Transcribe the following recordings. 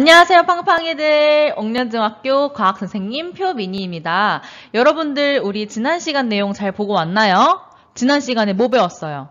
안녕하세요, 팡팡이들. 옥년중학교 과학선생님 표민희입니다. 여러분들, 우리 지난 시간 내용 잘 보고 왔나요? 지난 시간에 뭐 배웠어요?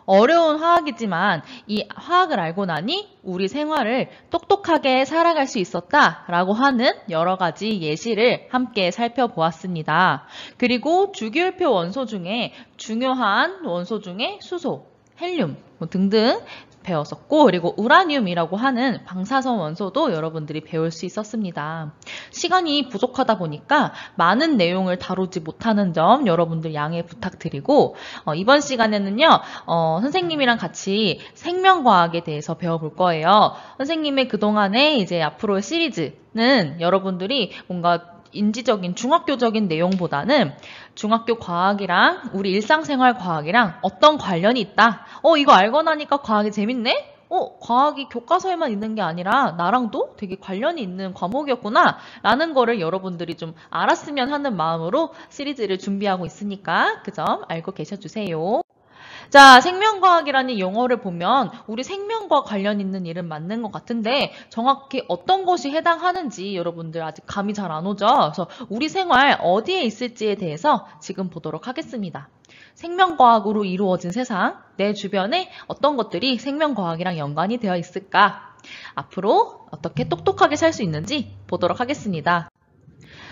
어려운 화학이지만 이 화학을 알고 나니 우리 생활을 똑똑하게 살아갈 수 있었다라고 하는 여러 가지 예시를 함께 살펴보았습니다. 그리고 주기율표 원소 중에 중요한 원소 중에 수소, 헬륨 등등 배웠었고, 그리고 우라늄이라고 하는 방사선 원소도 여러분들이 배울 수 있었습니다. 시간이 부족하다 보니까 많은 내용을 다루지 못하는 점 여러분들 양해 부탁드리고, 이번 시간에는요 선생님이랑 같이 생명과학에 대해서 배워볼 거예요. 선생님의 그동안의 이제 앞으로의 시리즈는 여러분들이 뭔가 인지적인 중학교적인 내용보다는 중학교 과학이랑 우리 일상생활 과학이랑 어떤 관련이 있다. 이거 알고 나니까 과학이 재밌네? 과학이 교과서에만 있는 게 아니라 나랑도 되게 관련이 있는 과목이었구나 라는 거를 여러분들이 좀 알았으면 하는 마음으로 시리즈를 준비하고 있으니까 그 점 알고 계셔주세요. 자, 생명과학이라는 용어를 보면 우리 생명과 관련 있는 일은 맞는 것 같은데 정확히 어떤 것이 해당하는지 여러분들 아직 감이 잘 안 오죠? 그래서 우리 생활 어디에 있을지에 대해서 지금 보도록 하겠습니다. 생명과학으로 이루어진 세상, 내 주변에 어떤 것들이 생명과학이랑 연관이 되어 있을까? 앞으로 어떻게 똑똑하게 살 수 있는지 보도록 하겠습니다.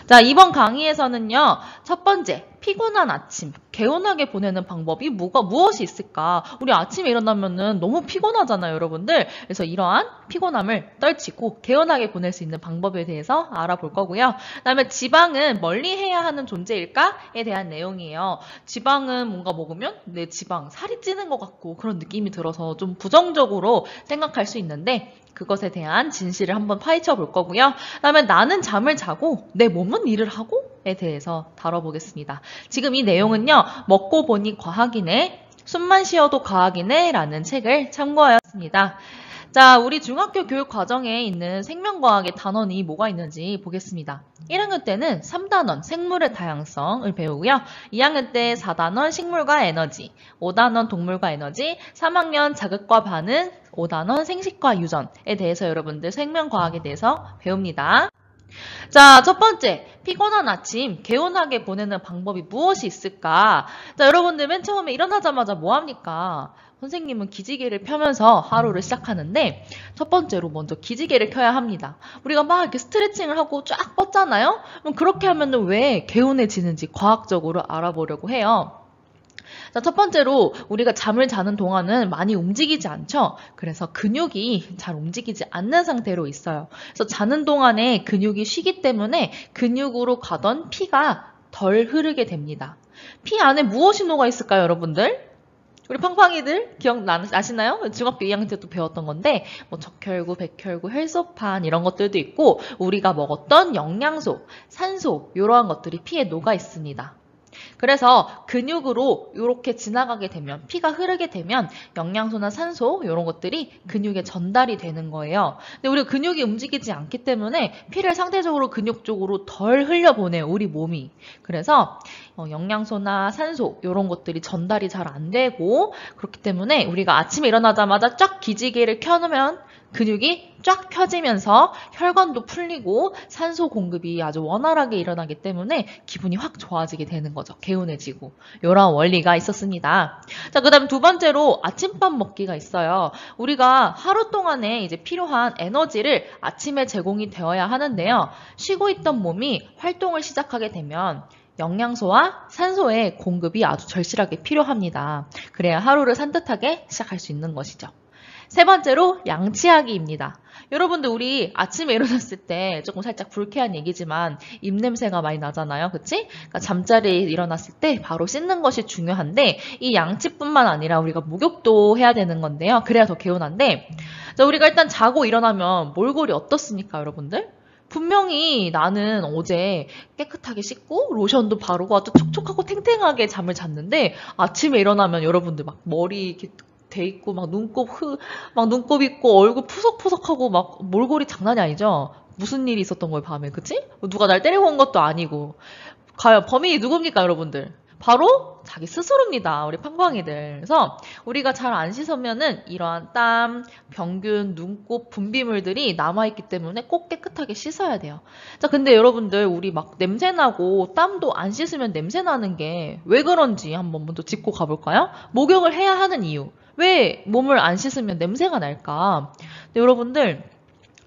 자, 이번 강의에서는요, 첫 번째, 피곤한 아침, 개운하게 보내는 방법이 무엇이 있을까? 우리 아침에 일어나면은 너무 피곤하잖아요, 여러분들. 그래서 이러한 피곤함을 떨치고 개운하게 보낼 수 있는 방법에 대해서 알아볼 거고요. 그다음에 지방은 멀리 해야 하는 존재일까에 대한 내용이에요. 지방은 뭔가 먹으면 내 지방, 살이 찌는 것 같고 그런 느낌이 들어서 좀 부정적으로 생각할 수 있는데 그것에 대한 진실을 한번 파헤쳐 볼 거고요. 그다음에 나는 잠을 자고 내 몸은 일을 하고?에 대해서 다뤄보겠습니다. 지금 이 내용은요. 먹고 보니 과학이네, 숨만 쉬어도 과학이네 라는 책을 참고하였습니다. 자, 우리 중학교 교육 과정에 있는 생명과학의 단원이 뭐가 있는지 보겠습니다. 1학년 때는 3단원 생물의 다양성을 배우고요. 2학년 때 4단원 식물과 에너지, 5단원 동물과 에너지, 3학년 자극과 반응, 5단원 생식과 유전에 대해서 여러분들 생명과학에 대해서 배웁니다. 자, 첫 번째, 피곤한 아침, 개운하게 보내는 방법이 무엇이 있을까? 자, 여러분들 맨 처음에 일어나자마자 뭐 합니까? 선생님은 기지개를 펴면서 하루를 시작하는데 첫 번째로 먼저 기지개를 켜야 합니다. 우리가 막 이렇게 스트레칭을 하고 쫙 뻗잖아요? 그럼 그렇게 하면은 왜 개운해지는지 과학적으로 알아보려고 해요. 자, 첫 번째로 우리가 잠을 자는 동안은 많이 움직이지 않죠? 그래서 근육이 잘 움직이지 않는 상태로 있어요. 그래서 자는 동안에 근육이 쉬기 때문에 근육으로 가던 피가 덜 흐르게 됩니다. 피 안에 무엇이 녹아 있을까요, 여러분들? 우리 팡팡이들 기억나시나요? 중학교 2학년 때도 배웠던 건데 뭐 적혈구, 백혈구, 혈소판 이런 것들도 있고 우리가 먹었던 영양소, 산소 이러한 것들이 피에 녹아 있습니다. 그래서 근육으로 이렇게 지나가게 되면 피가 흐르게 되면 영양소나 산소 이런 것들이 근육에 전달이 되는 거예요. 근데 우리 근육이 움직이지 않기 때문에 피를 상대적으로 근육 쪽으로 덜 흘려보내요, 우리 몸이. 그래서 영양소나 산소 이런 것들이 전달이 잘 안 되고 그렇기 때문에 우리가 아침에 일어나자마자 쫙 기지개를 켜놓으면 근육이 쫙 펴지면서 혈관도 풀리고 산소 공급이 아주 원활하게 일어나기 때문에 기분이 확 좋아지게 되는 거죠. 개운해지고. 이런 원리가 있었습니다. 자, 그 다음 두 번째로 아침밥 먹기가 있어요. 우리가 하루 동안에 이제 필요한 에너지를 아침에 제공이 되어야 하는데요. 쉬고 있던 몸이 활동을 시작하게 되면 영양소와 산소의 공급이 아주 절실하게 필요합니다. 그래야 하루를 산뜻하게 시작할 수 있는 것이죠. 세 번째로 양치하기입니다. 여러분들 우리 아침에 일어났을 때 조금 살짝 불쾌한 얘기지만 입냄새가 많이 나잖아요. 그치? 그러니까 잠자리에 일어났을 때 바로 씻는 것이 중요한데 이 양치뿐만 아니라 우리가 목욕도 해야 되는 건데요. 그래야 더 개운한데 자, 우리가 일단 자고 일어나면 몰골이 어떻습니까, 여러분들? 분명히 나는 어제 깨끗하게 씻고 로션도 바르고 아주 촉촉하고 탱탱하게 잠을 잤는데 아침에 일어나면 여러분들 막 머리 이렇게 돼 있고 막 눈곱 있고 얼굴 푸석푸석하고 막 몰골이 장난이 아니죠? 무슨 일이 있었던 거예요, 밤에. 그치? 누가 날 때리고 온 것도 아니고. 과연 범인이 누굽니까, 여러분들? 바로 자기 스스로입니다. 우리 팡팡이들. 그래서 우리가 잘 안 씻으면은 이러한 땀, 병균, 눈곱, 분비물들이 남아있기 때문에 꼭 깨끗하게 씻어야 돼요. 자, 근데 여러분들 우리 막 냄새나고 땀도 안 씻으면 냄새나는 게 왜 그런지 한번 먼저 짚고 가볼까요? 목욕을 해야 하는 이유. 왜 몸을 안 씻으면 냄새가 날까? 근데 여러분들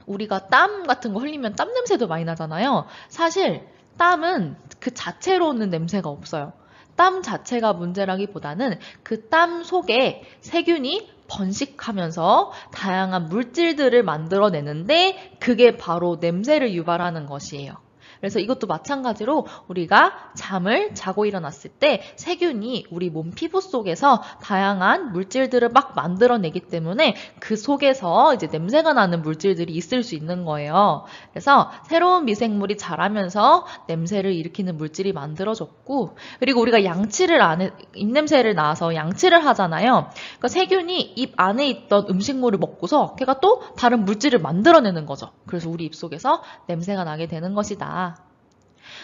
우리가 땀 같은 거 흘리면 땀 냄새도 많이 나잖아요. 사실 땀은 그 자체로는 냄새가 없어요. 땀 자체가 문제라기보다는 그 땀 속에 세균이 번식하면서 다양한 물질들을 만들어내는데 그게 바로 냄새를 유발하는 것이에요. 그래서 이것도 마찬가지로 우리가 잠을 자고 일어났을 때 세균이 우리 몸 피부 속에서 다양한 물질들을 막 만들어내기 때문에 그 속에서 이제 냄새가 나는 물질들이 있을 수 있는 거예요. 그래서 새로운 미생물이 자라면서 냄새를 일으키는 물질이 만들어졌고, 그리고 우리가 입냄새를 나서 양치를 하잖아요. 그러니까 세균이 입 안에 있던 음식물을 먹고서 걔가 또 다른 물질을 만들어내는 거죠. 그래서 우리 입 속에서 냄새가 나게 되는 것이다.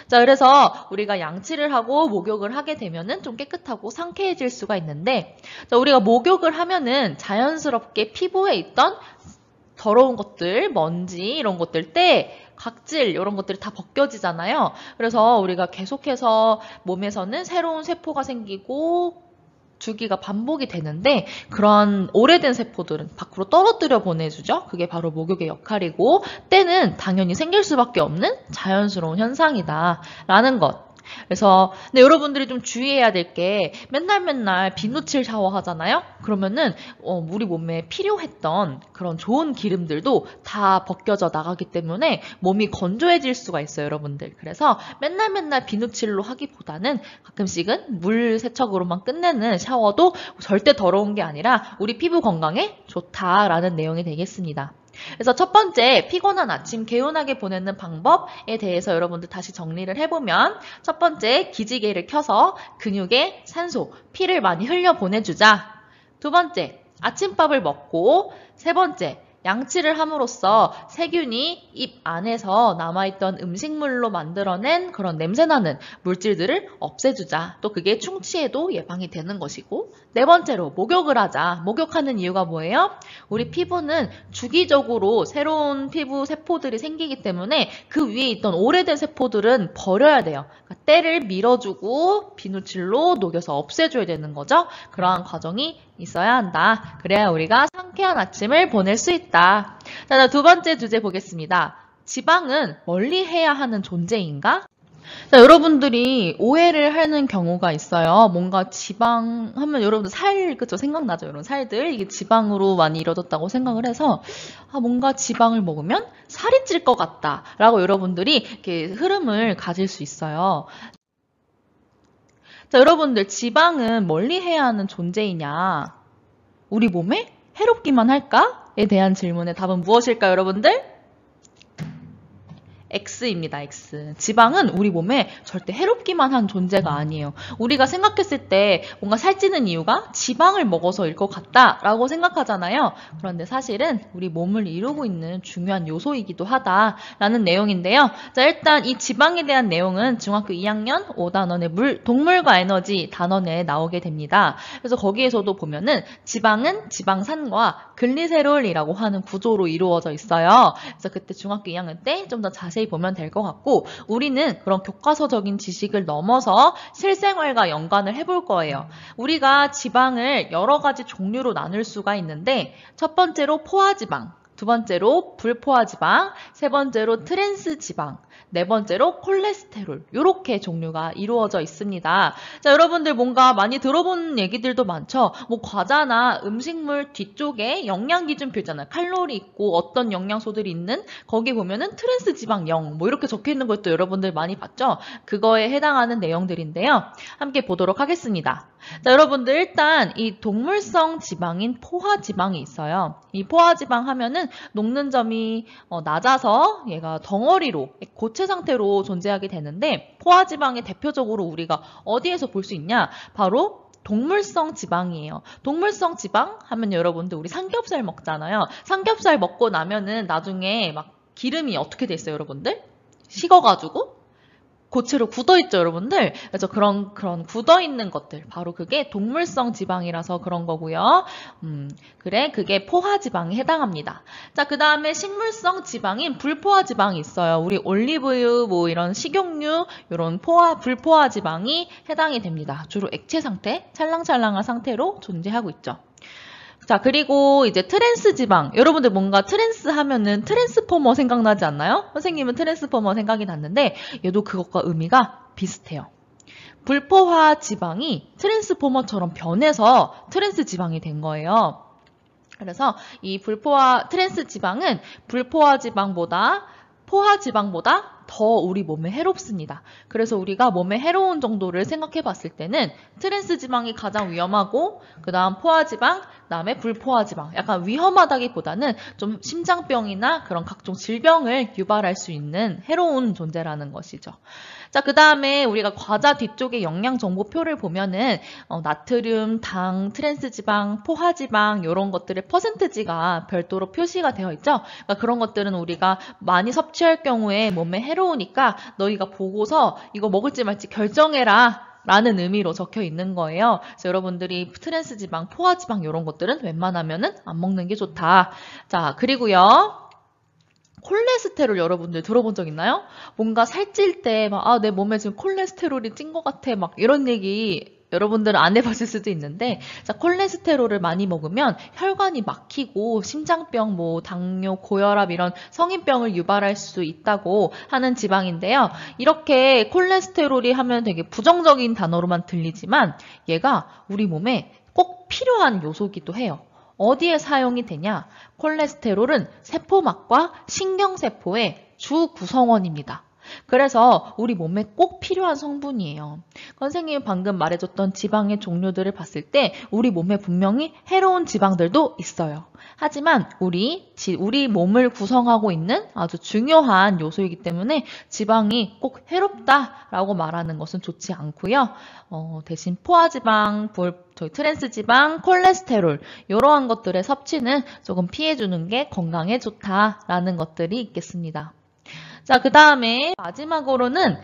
자, 그래서 우리가 양치를 하고 목욕을 하게 되면은 좀 깨끗하고 상쾌해질 수가 있는데, 자, 우리가 목욕을 하면은 자연스럽게 피부에 있던 더러운 것들, 먼지 이런 것들, 때, 각질 이런 것들이 다 벗겨지잖아요. 그래서 우리가 계속해서 몸에서는 새로운 세포가 생기고 주기가 반복이 되는데 그런 오래된 세포들은 밖으로 떨어뜨려 보내주죠. 그게 바로 목욕의 역할이고 때는 당연히 생길 수밖에 없는 자연스러운 현상이다 라는 것. 그래서 근데 여러분들이 좀 주의해야 될 게 맨날 비누칠 샤워하잖아요. 그러면은 우리 몸에 필요했던 그런 좋은 기름들도 다 벗겨져 나가기 때문에 몸이 건조해질 수가 있어요, 여러분들. 그래서 맨날 비누칠로 하기보다는 가끔씩은 물 세척으로만 끝내는 샤워도 절대 더러운 게 아니라 우리 피부 건강에 좋다라는 내용이 되겠습니다. 그래서 첫 번째, 피곤한 아침 개운하게 보내는 방법에 대해서 여러분들 다시 정리를 해보면, 첫 번째, 기지개를 켜서 근육에 산소, 피를 많이 흘려 보내주자. 두 번째, 아침밥을 먹고. 세 번째, 양치를 함으로써 세균이 입 안에서 남아있던 음식물로 만들어낸 그런 냄새나는 물질들을 없애주자. 또 그게 충치에도 예방이 되는 것이고, 네 번째로 목욕을 하자. 목욕하는 이유가 뭐예요? 우리 피부는 주기적으로 새로운 피부 세포들이 생기기 때문에 그 위에 있던 오래된 세포들은 버려야 돼요. 그러니까 때를 밀어주고 비누칠로 녹여서 없애줘야 되는 거죠. 그러한 과정이 있어야 한다. 그래야 우리가 상쾌한 아침을 보낼 수 있다. 자, 두 번째 주제 보겠습니다. 지방은 멀리 해야 하는 존재인가? 자, 여러분들이 오해를 하는 경우가 있어요. 뭔가 지방 하면 여러분들 그쵸? 생각나죠? 여러분 살들 이게 지방으로 많이 이루어졌다고 생각을 해서 뭔가 지방을 먹으면 살이 찔 것 같다 라고 여러분들이 이렇게 흐름을 가질 수 있어요. 자, 여러분들 지방은 멀리 해야 하는 존재이냐? 우리 몸에 해롭기만 할까?에 대한 질문의 답은 무엇일까요, 여러분들? X입니다. X. 지방은 우리 몸에 절대 해롭기만 한 존재가 아니에요. 우리가 생각했을 때 뭔가 살찌는 이유가 지방을 먹어서일 것 같다라고 생각하잖아요. 그런데 사실은 우리 몸을 이루고 있는 중요한 요소이기도 하다라는 내용인데요. 자, 일단 이 지방에 대한 내용은 중학교 2학년 5단원의 동물과 에너지 단원에 나오게 됩니다. 그래서 거기에서도 보면은 지방은 지방산과 글리세롤이라고 하는 구조로 이루어져 있어요. 그래서 그때 중학교 2학년 때 좀 더 자세히 보면 될 것 같고, 우리는 그런 교과서적인 지식을 넘어서 실생활과 연관을 해볼 거예요. 우리가 지방을 여러 가지 종류로 나눌 수가 있는데, 첫 번째로 포화지방, 두 번째로 불포화지방, 세 번째로 트랜스지방, 네 번째로 콜레스테롤, 이렇게 종류가 이루어져 있습니다. 자, 여러분들 뭔가 많이 들어본 얘기들도 많죠? 뭐 과자나 음식물 뒤쪽에 영양기준표 있잖아요. 칼로리 있고 어떤 영양소들이 있는 거기 보면은 트랜스지방 0, 뭐 이렇게 적혀 있는 것도 여러분들 많이 봤죠? 그거에 해당하는 내용들인데요. 함께 보도록 하겠습니다. 자, 여러분들 일단 이 동물성 지방인 포화지방이 있어요. 이 포화지방 하면은 녹는 점이 낮아서 얘가 덩어리로 고체 상태로 존재하게 되는데, 포화지방이 대표적으로 우리가 어디에서 볼 수 있냐? 바로 동물성 지방이에요. 동물성 지방 하면 여러분들 우리 삼겹살 먹잖아요. 삼겹살 먹고 나면은 나중에 막 기름이 어떻게 돼 있어요, 여러분들? 식어가지고 고체로 굳어있죠, 여러분들. 그래서 그런 굳어있는 것들, 바로 그게 동물성 지방이라서 그런 거고요. 그래, 그게 포화지방에 해당합니다. 자, 그 다음에 식물성 지방인 불포화지방이 있어요. 우리 올리브유, 뭐 이런 식용유, 이런 불포화지방이 해당이 됩니다. 주로 액체 상태, 찰랑찰랑한 상태로 존재하고 있죠. 자, 그리고 이제 트랜스 지방. 여러분들 뭔가 트랜스 하면은 트랜스포머 생각나지 않나요? 선생님은 트랜스포머 생각이 났는데 얘도 그것과 의미가 비슷해요. 불포화 지방이 트랜스포머처럼 변해서 트랜스 지방이 된 거예요. 그래서 이 트랜스 지방은 불포화 지방보다 포화 지방보다 더 우리 몸에 해롭습니다. 그래서 우리가 몸에 해로운 정도를 생각해 봤을 때는 트랜스 지방이 가장 위험하고 그 다음 포화 지방, 그 다음에 불포화 지방. 약간 위험하다기보다는 좀 심장병이나 그런 각종 질병을 유발할 수 있는 해로운 존재라는 것이죠. 자, 그 다음에 우리가 과자 뒤쪽에 영양정보표를 보면은 나트륨, 당, 트랜스지방, 포화지방 이런 것들의 퍼센트지가 별도로 표시가 되어 있죠. 그러니까 그런 것들은 우리가 많이 섭취할 경우에 몸에 해로우니까 너희가 보고서 이거 먹을지 말지 결정해라 라는 의미로 적혀 있는 거예요. 그래서 여러분들이 트랜스지방, 포화지방 이런 것들은 웬만하면은 안 먹는 게 좋다. 자, 그리고요. 콜레스테롤 여러분들 들어본 적 있나요? 뭔가 살찔 때 막 내 몸에 지금 콜레스테롤이 찐 것 같아 막 이런 얘기 여러분들은 안 해봤을 수도 있는데 자, 콜레스테롤을 많이 먹으면 혈관이 막히고 심장병, 뭐 당뇨, 고혈압 이런 성인병을 유발할 수 있다고 하는 지방인데요. 이렇게 콜레스테롤이 하면 되게 부정적인 단어로만 들리지만 얘가 우리 몸에 꼭 필요한 요소기도 해요. 어디에 사용이 되냐? 콜레스테롤은 세포막과 신경세포의 주 구성원입니다. 그래서 우리 몸에 꼭 필요한 성분이에요. 선생님이 방금 말해줬던 지방의 종류들을 봤을 때 우리 몸에 분명히 해로운 지방들도 있어요. 하지만 우리 몸을 구성하고 있는 아주 중요한 요소이기 때문에 지방이 꼭 해롭다라고 말하는 것은 좋지 않고요. 대신 포화지방, 트랜스지방, 콜레스테롤 이러한 것들의 섭취는 조금 피해주는 게 건강에 좋다라는 것들이 있겠습니다. 자, 그 다음에 마지막으로는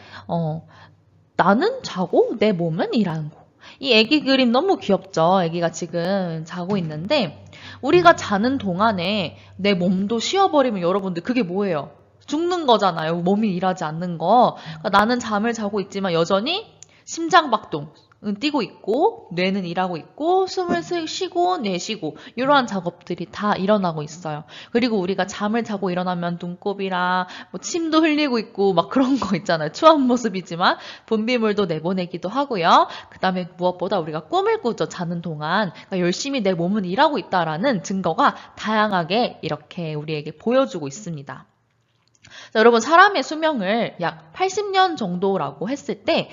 나는 자고 내 몸은 일하고. 이 애기 그림 너무 귀엽죠? 애기가 지금 자고 있는데 우리가 자는 동안에 내 몸도 쉬어버리면 여러분들 그게 뭐예요? 죽는 거잖아요. 몸이 일하지 않는 거. 그러니까 나는 잠을 자고 있지만 여전히 심장박동 뛰고 있고 뇌는 일하고 있고 숨을 쉬고 내쉬고 이러한 작업들이 다 일어나고 있어요. 그리고 우리가 잠을 자고 일어나면 눈곱이랑 뭐 침도 흘리고 있고 막 그런 거 있잖아요. 추한 모습이지만 분비물도 내보내기도 하고요. 그 다음에 무엇보다 우리가 꿈을 꾸죠. 자는 동안. 그러니까 열심히 내 몸은 일하고 있다라는 증거가 다양하게 이렇게 우리에게 보여주고 있습니다. 자, 여러분 사람의 수명을 약 80년 정도라고 했을 때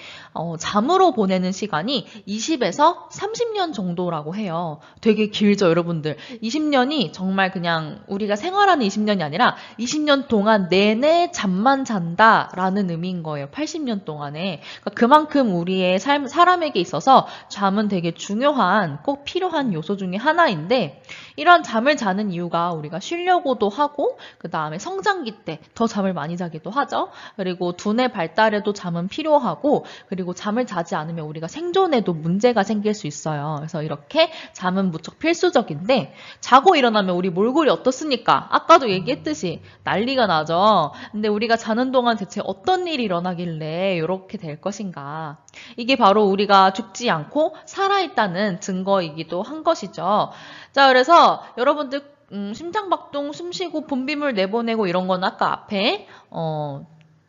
잠으로 보내는 시간이 20에서 30년 정도라고 해요. 되게 길죠, 여러분들. 20년이 정말 그냥 우리가 생활하는 20년이 아니라 20년 동안 내내 잠만 잔다라는 의미인 거예요. 80년 동안에. 그러니까 그만큼 우리의 사람에게 있어서 잠은 되게 중요한, 꼭 필요한 요소 중에 하나인데 이런 잠을 자는 이유가 우리가 쉬려고도 하고 그 다음에 성장기 때 더 잠을 많이 자기도 하죠. 그리고 두뇌 발달에도 잠은 필요하고 그리고 잠을 자지 않으면 우리가 생존에도 문제가 생길 수 있어요. 그래서 이렇게 잠은 무척 필수적인데 자고 일어나면 우리 몰골이 어떻습니까? 아까도 얘기했듯이 난리가 나죠. 근데 우리가 자는 동안 대체 어떤 일이 일어나길래 이렇게 될 것인가? 이게 바로 우리가 죽지 않고 살아있다는 증거이기도 한 것이죠. 자, 그래서 여러분들 심장박동, 숨쉬고 분비물 내보내고 이런 건 아까 앞에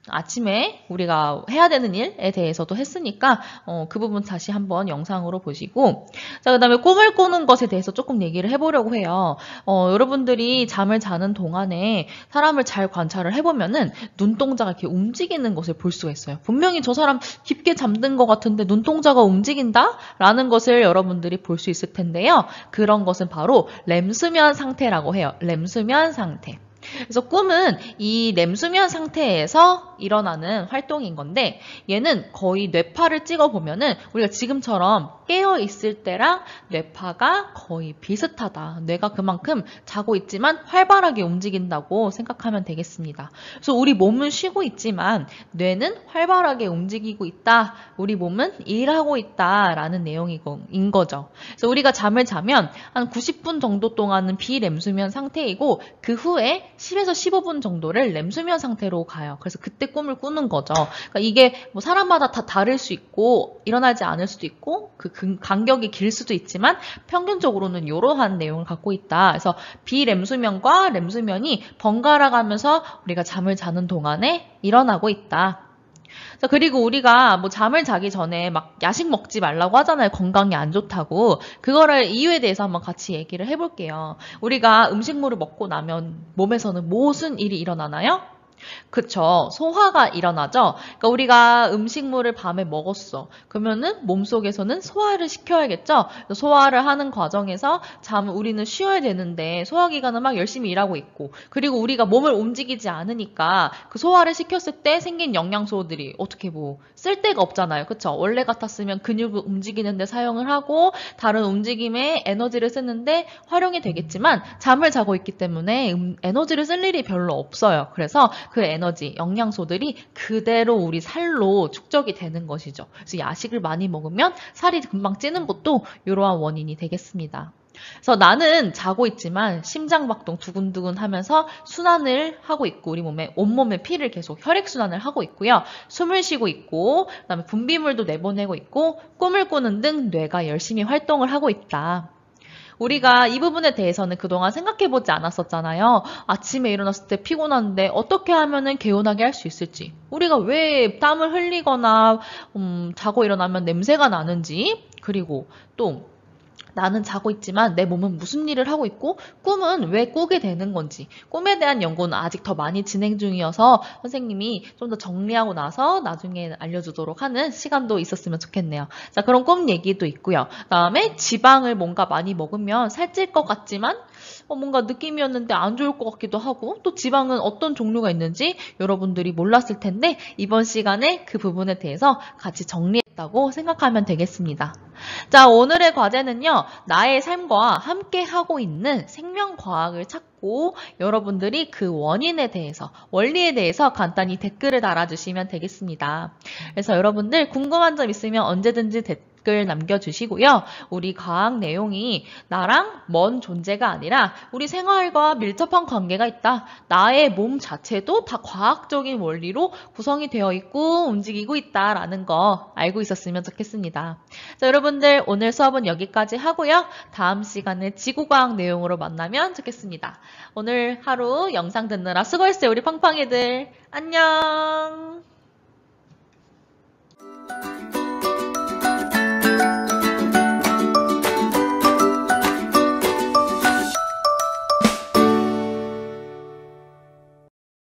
아침에 우리가 해야 되는 일에 대해서도 했으니까 그 부분 다시 한번 영상으로 보시고 자, 그 다음에 꿈을 꾸는 것에 대해서 조금 얘기를 해보려고 해요. 여러분들이 잠을 자는 동안에 사람을 잘 관찰을 해보면은 눈동자가 이렇게 움직이는 것을 볼 수가 있어요. 분명히 저 사람 깊게 잠든 것 같은데 눈동자가 움직인다? 라는 것을 여러분들이 볼 수 있을 텐데요. 그런 것은 바로 렘수면 상태라고 해요. 렘수면 상태. 그래서 꿈은 이 렘수면 상태에서 일어나는 활동인 건데 얘는 거의 뇌파를 찍어보면은 우리가 지금처럼 깨어있을 때랑 뇌파가 거의 비슷하다. 뇌가 그만큼 자고 있지만 활발하게 움직인다고 생각하면 되겠습니다. 그래서 우리 몸은 쉬고 있지만 뇌는 활발하게 움직이고 있다. 우리 몸은 일하고 있다라는 내용인 거죠. 그래서 우리가 잠을 자면 한 90분 정도 동안은 비렘수면 상태이고 그 후에 10에서 15분 정도를 렘수면 상태로 가요. 그래서 그때 꿈을 꾸는 거죠. 그러니까 이게 뭐 사람마다 다 다를 수 있고 일어나지 않을 수도 있고 그 간격이 길 수도 있지만 평균적으로는 이러한 내용을 갖고 있다. 그래서 비렘수면과 렘수면이 번갈아 가면서 우리가 잠을 자는 동안에 일어나고 있다. 그리고 우리가 뭐 잠을 자기 전에 막 야식 먹지 말라고 하잖아요. 건강에 안 좋다고. 그거를 이유에 대해서 한번 같이 얘기를 해볼게요. 우리가 음식물을 먹고 나면 몸에서는 무슨 일이 일어나나요? 그쵸. 소화가 일어나죠. 그러니까 우리가 음식물을 밤에 먹었어. 그러면은 몸속에서는 소화를 시켜야겠죠. 소화를 하는 과정에서 우리는 쉬어야 되는데 소화기관은 막 열심히 일하고 있고 그리고 우리가 몸을 움직이지 않으니까 그 소화를 시켰을 때 생긴 영양소들이 어떻게 뭐 쓸데가 없잖아요. 그쵸. 원래 같았으면 근육을 움직이는데 사용을 하고 다른 움직임에 에너지를 쓰는데 활용이 되겠지만 잠을 자고 있기 때문에 에너지를 쓸 일이 별로 없어요. 그래서 그 에너지, 영양소들이 그대로 우리 살로 축적이 되는 것이죠. 그래서 야식을 많이 먹으면 살이 금방 찌는 것도 이러한 원인이 되겠습니다. 그래서 나는 자고 있지만 심장박동 두근두근 하면서 순환을 하고 있고 우리 몸에 온몸에 피를 계속 혈액순환을 하고 있고요. 숨을 쉬고 있고 그다음에 분비물도 내보내고 있고 꿈을 꾸는 등 뇌가 열심히 활동을 하고 있다. 우리가 이 부분에 대해서는 그동안 생각해보지 않았었잖아요. 아침에 일어났을 때 피곤한데 어떻게 하면은 개운하게 할 수 있을지. 우리가 왜 땀을 흘리거나 자고 일어나면 냄새가 나는지 그리고 또 나는 자고 있지만 내 몸은 무슨 일을 하고 있고 꿈은 왜 꾸게 되는 건지 꿈에 대한 연구는 아직 더 많이 진행 중이어서 선생님이 좀 더 정리하고 나서 나중에 알려주도록 하는 시간도 있었으면 좋겠네요. 자, 그럼 꿈 얘기도 있고요. 그다음에 지방을 뭔가 많이 먹으면 살찔 것 같지만 뭔가 느낌이었는데 안 좋을 것 같기도 하고 또 지방은 어떤 종류가 있는지 여러분들이 몰랐을 텐데 이번 시간에 그 부분에 대해서 같이 정리했다고 생각하면 되겠습니다. 자, 오늘의 과제는요. 나의 삶과 함께 하고 있는 생명과학을 찾고 여러분들이 그 원인에 대해서, 원리에 대해서 간단히 댓글을 달아주시면 되겠습니다. 그래서 여러분들 궁금한 점 있으면 언제든지 댓글 남겨주시고요. 우리 과학 내용이 나랑 먼 존재가 아니라 우리 생활과 밀접한 관계가 있다. 나의 몸 자체도 다 과학적인 원리로 구성이 되어 있고 움직이고 있다라는 거 알고 있었으면 좋겠습니다. 자, 여러분들 오늘 수업은 여기까지 하고요. 다음 시간에 지구과학 내용으로 만나면 좋겠습니다. 오늘 하루 영상 듣느라 수고했어요. 우리 팡팡이들. 안녕.